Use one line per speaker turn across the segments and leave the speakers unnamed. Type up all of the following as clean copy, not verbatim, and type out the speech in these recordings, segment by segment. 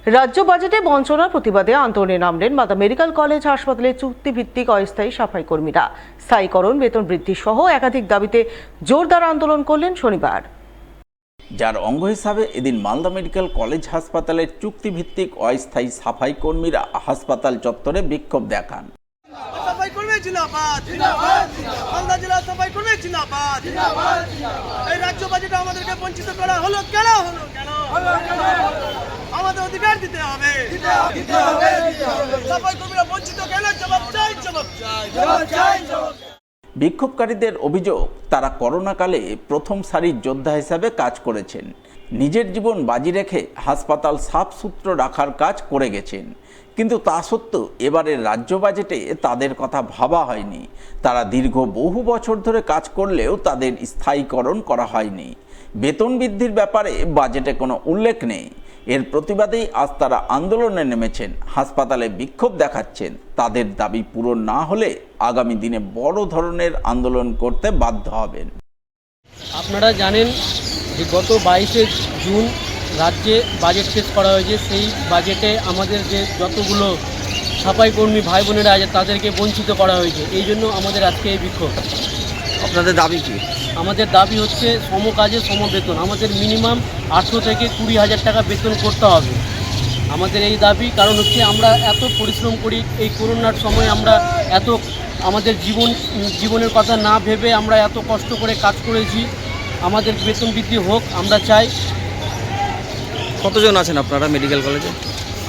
রাজ্য বাজেটে বঞ্চনার প্রতিবাদে আন্দোলনে নামলেন মালদা মেডিকেল কলেজ হাসপাতালে চুক্তিভিত্তিক অস্থায়ী সাফাই কর্মীরা। স্থায়ীকরণ, বেতন বৃদ্ধি সহ একাধিক দাবিতে জোরদার আন্দোলন করলেন শনিবার।
যার অঙ্গ হিসাবে এদিন মালদা মেডিকেল কলেজ হাসপাতালের চুক্তিভিত্তিক অস্থায়ী সাফাই কর্মীরা হাসপাতাল চত্বরে বিক্ষোভ দেখান।
সাফাই কর্মী জিন্দাবাদ, জিন্দাবাদ, মালদা জেলা সাফাই কর্মী জিন্দাবাদ, জিন্দাবাদ। এই রাজ্য বাজেটে আমাদেরকে বঞ্চিত করা হলো কেন? আমাদের অধিকার দিতে হবে, দিতে হবে। সাফাই কর্মীরা বঞ্চিত কেন? জবাব চাই, জবাব চাই, জবাব চাই, জবাব।
বিক্ষোভকারীদের অভিযোগ, তারা করোনাকালে প্রথম সারির যোদ্ধা হিসাবে কাজ করেছেন, নিজের জীবন বাজি রেখে হাসপাতাল সাফসুত্র রাখার কাজ করে গেছেন, কিন্তু তা সত্ত্বেও এবারের রাজ্য বাজেটে তাদের কথা ভাবা হয়নি। তারা দীর্ঘ বহু বছর ধরে কাজ করলেও তাদের স্থায়ীকরণ করা হয়নি। বেতন বৃদ্ধির ব্যাপারে বাজেটে কোনো উল্লেখ নেই। এর প্রতিবাদেই আজ তারা আন্দোলনে নেমেছেন, হাসপাতালে বিক্ষোভ দেখাচ্ছেন। তাদের দাবি পূরণ না হলে আগামী দিনে বড় ধরনের আন্দোলন করতে বাধ্য হবেন।
আপনারা জানেন যে গত 22শে জুন রাজ্যে বাজেট পেশ করা হয়েছে। সেই বাজেটে আমাদের যে যতগুলো সাফাই কর্মী ভাই বোনেরা আছে তাদেরকে বঞ্চিত করা হয়েছে। এই জন্য আমাদের আজকে এই বিক্ষোভ।
আপনাদের দাবি কি?
আমাদের দাবি হচ্ছে সম কাজে সম বেতন। আমাদের মিনিমাম 18 থেকে 20,000 টাকা বেতন করতে হবে। আমাদের এই দাবি, কারণ হচ্ছে আমরা এত পরিশ্রম করি, এই করোনার সময় আমরা এত আমাদের জীবনের কথা না ভেবে আমরা এত কষ্ট করে কাজ করেছি। আমাদের বেতন বৃদ্ধি হোক আমরা চাই।
কতজন আছেন আপনারা মেডিকেল কলেজে?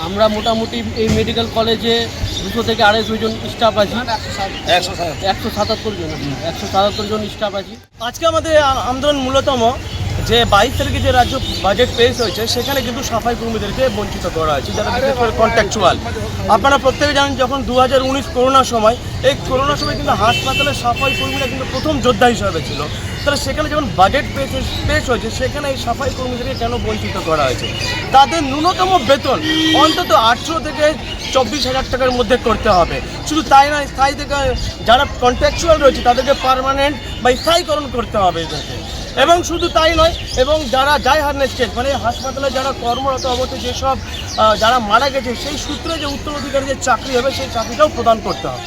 আমরা মোটামুটি এই মেডিকেল কলেজে 200 থেকে 250 জন স্টাফ আছি। 177 জন, 177 জন স্টাফ আছি।
আজকে আমাদের আন্দোলন মূলতম যে 22 তারিখে যে রাজ্য বাজেট পেশ হয়েছে, সেখানে কিন্তু সাফাই কর্মীদেরকে বঞ্চিত করা হয়েছে, যারা বিশেষ করে কন্ট্রাকচুয়াল। আপনারা প্রত্যেকে জানেন, যখন 2019 করোনার সময়, এই করোনার সময় কিন্তু হাসপাতালের সাফাই কর্মীরা কিন্তু প্রথম যোদ্ধা হিসাবে ছিল। তাহলে সেখানে যখন বাজেট পেশ হয়েছে, সেখানে এই সাফাই কর্মীদেরকে কেন বঞ্চিত করা হয়েছে? তাদের ন্যূনতম বেতন অন্তত 18 থেকে 24,000 টাকার মধ্যে করতে হবে। শুধু তাই নয়, স্থায়ী থেকে যারা কন্ট্রাকচুয়াল রয়েছে তাদেরকে পার্মানেন্ট বা স্থায়ীকরণ করতে হবে এদেরকে। এবং শুধু তাই নয়, এবং যারা যায় হারনেস চেক, মানে হাসপাতালে যারা কর্মরত অবস্থায় যেসব যারা মারা গেছে, সেই সূত্রে যে উত্তরাধিকারী যে চাকরি হবে, সেই চাকরিটাও প্রদান করতে হবে।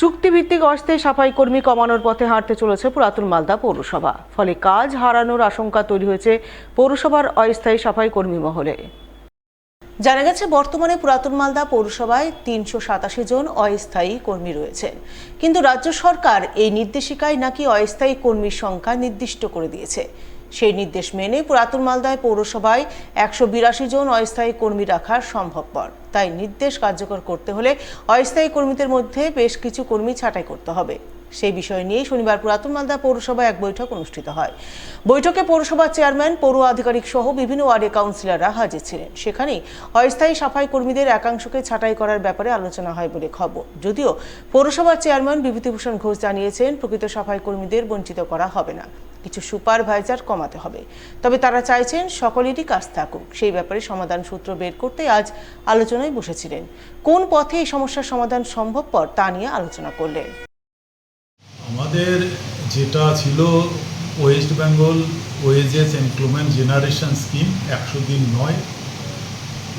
চুক্তিভিত্তিক অস্থায়ী সাফাই কর্মী কমানোর পথে হাঁটতে চলেছে পুরাতন মালদা পৌরসভা। ফলে কাজ হারানোর আশঙ্কা তৈরি হয়েছে পৌরসভার অস্থায়ী সাফাই কর্মী মহলে। জানা গেছে, বর্তমানে পুরাতন মালদা পৌরসভায় 387 জন অস্থায়ী কর্মী রয়েছেন, কিন্তু রাজ্য সরকার এই নির্দেশিকায় নাকি অস্থায়ী কর্মীর সংখ্যা নির্দিষ্ট করে দিয়েছে। সেই নির্দেশ মেনে পুরাতন মালদায় পৌরসভায় 182 জন অস্থায়ী কর্মী রাখা সম্ভবপর। তাই নির্দেশ কার্যকর করতে হলে অস্থায়ী কর্মীদের মধ্যে বেশ কিছু কর্মী ছাঁটাই করতে হবে। সেই বিষয় নিয়ে শনিবার পুরাতন মালদা পৌরসভায় এক বৈঠক অনুষ্ঠিত হয়। বৈঠকে পৌরসভার চেয়ারম্যান, পৌর আধিকারিক সহ বিভিন্ন ওয়ার্ডের কাউন্সিলররা হাজির ছিলেন। সেখানেই অস্থায়ী সাফাই কর্মীদের একাংশকে ছাঁটাই করার ব্যাপারে আলোচনা হয় বলে খবর। যদিও পৌরসভার চেয়ারম্যান বিভূতিভূষণ ঘোষ জানিয়েছেন, প্রকৃত সাফাই কর্মীদের বঞ্চিত করা হবে না, কিছু সুপারভাইজার কমাতে হবে। তবে তারা চাইছেন সকলেরই কাজ থাকুক। সেই ব্যাপারে সমাধান সূত্র বের করতে আজ আলোচনায় বসেছিলেন। কোন পথে এই সমস্যার সমাধান সম্ভবপর তা নিয়ে আলোচনা করলেন।
আমাদের যেটা ছিল West Bengal wages employment generation scheme, 100 দিন নয়,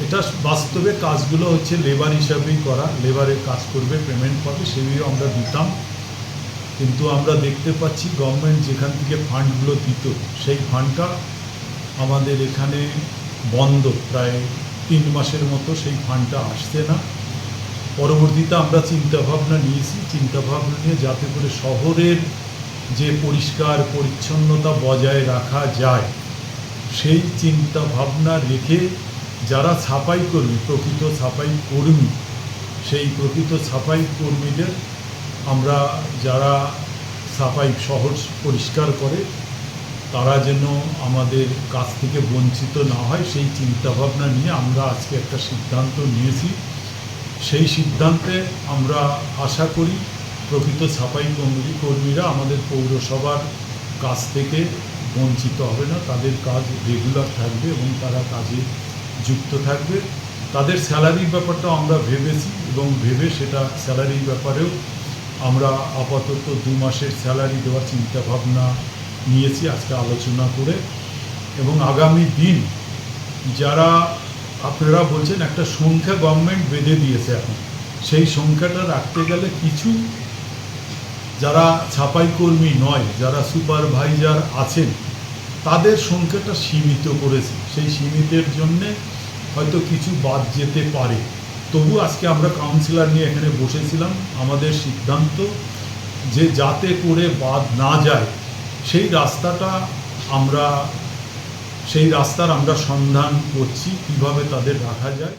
এটা বাস্তবে কাজগুলো হচ্ছে লেবার হিসাবেই করা। লেবারের কাজ করবে, পেমেন্ট পাবে, সেগুলো আমরা দিতাম। কিন্তু আমরা দেখতে পাচ্ছি গভর্নমেন্ট যেখান থেকে ফান্ডগুলো দিত, সেই ফান্ডটা আমাদের এখানে বন্ধ। প্রায় 3 মাসের মতো সেই ফান্ডটা আসছে না। পরবর্তীতে আমরা চিন্তাভাবনা নিয়েছি, চিন্তাভাবনা নিয়ে যাতে করে শহরের যে পরিষ্কার পরিচ্ছন্নতা বজায় রাখা যায়, সেই চিন্তাভাবনা রেখে যারা ছাপাই কর্মী, প্রকৃত ছাপাই কর্মী, সেই প্রকৃত ছাপাই কর্মীদের আমরা, যারা ছাপাই শহর পরিষ্কার করে, তারা যেন আমাদের কাছ থেকে বঞ্চিত না হয়, সেই চিন্তাভাবনা নিয়ে আমরা আজকে একটা সিদ্ধান্ত নিয়েছি। সেই সিদ্ধান্তে আমরা আশা করি প্রকৃত ছাপাই কর্মীরা আমাদের পৌরসভার কাছ থেকে বঞ্চিত হবে না, তাদের কাজ রেগুলার থাকবে এবং তারা কাজে যুক্ত থাকবে। তাদের স্যালারির ব্যাপারটা আমরা ভেবেছি এবং ভেবে সেটা স্যালারির ব্যাপারেও আমরা আপাতত 2 মাসের স্যালারি দেওয়ার চিন্তাভাবনা নিয়েছি আজকে আলোচনা করে। এবং আগামী দিন যারা আপনারা বলছেন একটা সংখ্যা গভর্নমেন্ট বেঁধে দিয়েছে এখন, সেই সংখ্যাটা রাখতে গেলে কিছু যারা ছাপাই কর্মী নয়, যারা সুপারভাইজার আছেন, তাদের সংখ্যাটা সীমিত করেছে। সেই সীমিতের জন্যে হয়তো কিছু বাদ যেতে পারে। তবু আজকে আমরা কাউন্সিলর নিয়ে এখানে বসেছিলাম, আমাদের সিদ্ধান্ত যে যাতে করে বাদ না যায় সেই রাস্তার আমরা সন্ধান করছি, কিভাবে তাদের রাখা যায়।